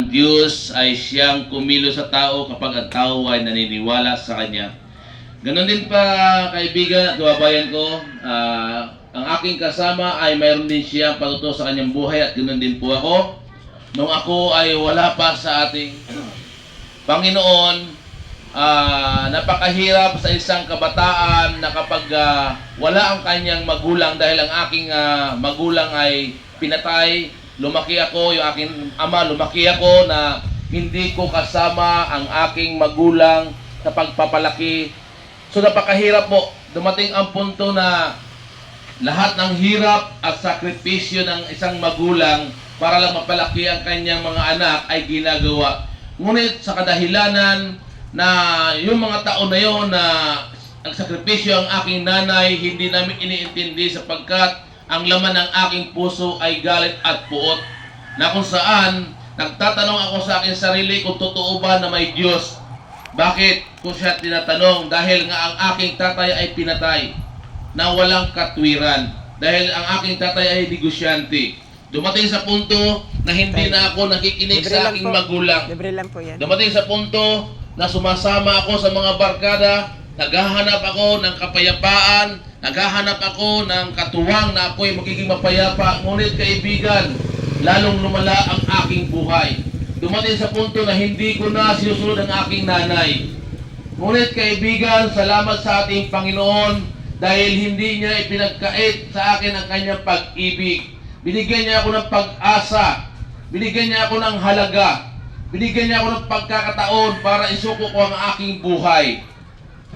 Diyos ay siyang kumilos sa tao kapag ang tao ay naniniwala sa Kanya. Ganon din pa, kaibigan at kababayan ko, ang aking kasama ay mayroon din siyang patuto sa kanyang buhay at ganon din po ako. Nung ako ay wala pa sa ating Panginoon, napakahirap sa isang kabataan na kapag wala ang kanyang magulang dahil ang aking magulang ay pinatay. Lumaki ako, yung aking ama, lumaki ako na hindi ko kasama ang aking magulang sa pagpapalaki. So napakahirap po. Dumating ang punto na lahat ng hirap at sakripisyo ng isang magulang para lang mapalaki ang kanyang mga anak ay ginagawa. Ngunit sa kadahilanan na yung mga taon na yon na ang sakripisyo ang aking nanay, hindi namin iniintindi sapagkat ang laman ng aking puso ay galit at puot. Na kung saan, nagtatanong ako sa aking sarili kung totoo ba na may Diyos. Bakit ko siya tinatanong? Dahil nga ang aking tatay ay pinatay na walang katwiran. Dahil ang aking tatay ay negosyante. Dumating sa punto na hindi na ako nakikinig sa aking magulang. Libre lang po yan. Dumating sa punto na sumasama ako sa mga barkada, naghahanap ako ng kapayapaan, naghahanap ako ng katuwang na ako'y magiging mapayapa. Ngunit kaibigan, lalong lumala ang aking buhay. Dumating sa punto na hindi ko na sinusunod ang aking nanay. Ngunit kaibigan, salamat sa ating Panginoon dahil hindi niya ipinagkait sa akin ang kanyang pag-ibig. Binigyan niya ako ng pag-asa. Binigyan niya ako ng halaga. Binigyan niya ako ng pagkakataon para isuko ko ang aking buhay.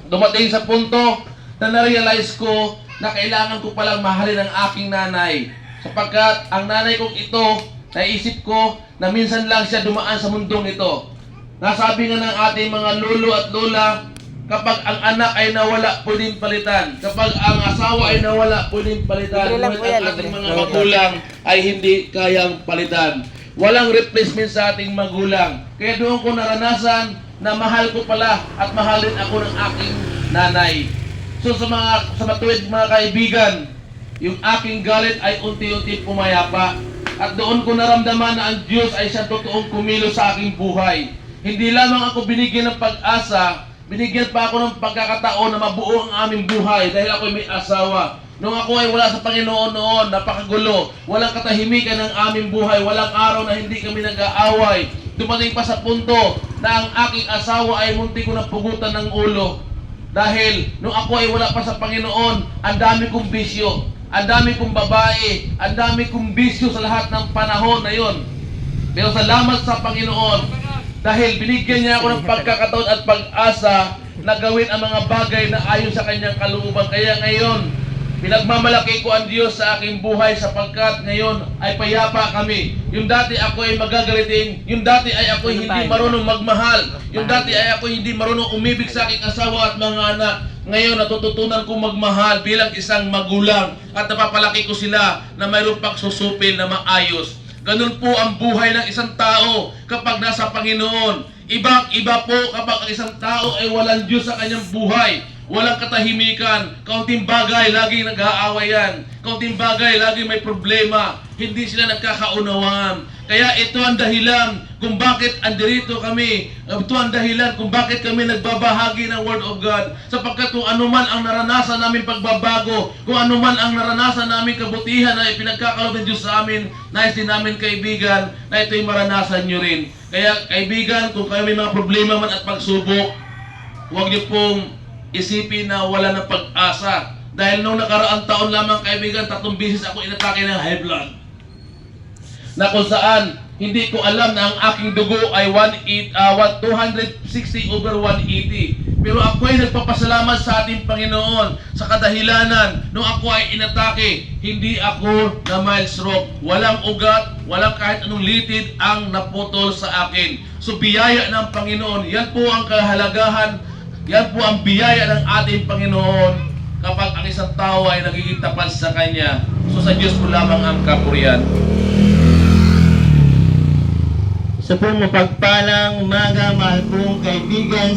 Dumating sa punto na na-realize ko na kailangan ko palang mahalin ang aking nanay. Sapagkat ang nanay kong ito, naisip ko na minsan lang siya dumaan sa mundong ito. Nasabi nga ng ating mga lolo at lola, kapag ang anak ay nawala, pwedeng palitan. Kapag ang asawa ay nawala, pwedeng palitan. Ngunit ang ating mga magulang ay hindi kayang palitan. Walang replacement sa ating magulang. Kaya doon ko naranasan na mahal ko pala at mahalin ako ng aking nanay. So sa matuwid mga kaibigan, yung aking galit ay unti-unti pumayapa. At doon ko naramdaman na ang Diyos ay siyang totoong kumilos sa aking buhay. Hindi lamang ako binigyan ng pag-asa, binigyan pa ako ng pagkakataon na mabuo ang aming buhay dahil ako may asawa. Nung ako ay wala sa Panginoon noon, napakagulo. Walang katahimikan ng aming buhay. Walang araw na hindi kami nag-aaway. Dumating pa sa punto na ang aking asawa ay munti ko na pugutan ng ulo. Dahil nung ako ay wala pa sa Panginoon, ang dami kong bisyo. Ang dami kong babae. Ang dami kong bisyo sa lahat ng panahon na yon. Pero salamat sa Panginoon dahil binigyan niya ako ng pagkakataon at pag-asa na gawin ang mga bagay na ayon sa kanyang kalooban. Kaya ngayon, pinagmamalaki ko ang Diyos sa aking buhay sapagkat ngayon ay payapa kami. Yung dati ako ay magagalitin, yung dati ay ako hindi marunong magmahal, yung dati ay ako hindi marunong umibig sa aking asawa at mga anak. Ngayon natututunan kong magmahal bilang isang magulang at napapalaki ko sila na mayroong pagsusupil na maayos. Ganun po ang buhay ng isang tao kapag nasa Panginoon. Ibang-iba po kapag ang isang tao ay walang Diyos sa kanyang buhay. Walang katahimikan, kaunting bagay, laging nag-aawayan. Kaunting bagay, laging may problema. Hindi sila nagkakaunawaan. Kaya ito ang dahilan kung bakit andirito kami. Ito ang dahilan kung bakit kami nagbabahagi ng Word of God. Sapagkat kung anuman ang naranasan namin pagbabago, kung anuman ang naranasan namin kabutihan na ipinagkakalob ng Diyos sa amin, nais din namin kaibigan na ito'y maranasan nyo rin. Kaya kaibigan, kung kayo may mga problema man at pagsubok, huwag niyo pong isipin na wala ng pag-asa. Dahil nung nakaraang taon lamang kaibigan, 3 beses ako inatake ng high blood. Na kung saan, hindi ko alam na ang aking dugo ay 260/180. Pero ako ay nagpapasalamat sa ating Panginoon sa kadahilanan nung ako ay inatake, hindi ako na mild stroke. Walang ugat, walang kahit anong litid ang naputol sa akin. So biyaya ng Panginoon, yan po ang kahalagahan. Yan po ang biyaya ng ating Panginoon kapag ang isang tao ay nagiging tapat sa Kanya. So sa Diyos po lamang ang kapurihan. Sa pong mapagpalang umaga, mahal pong kaibigan.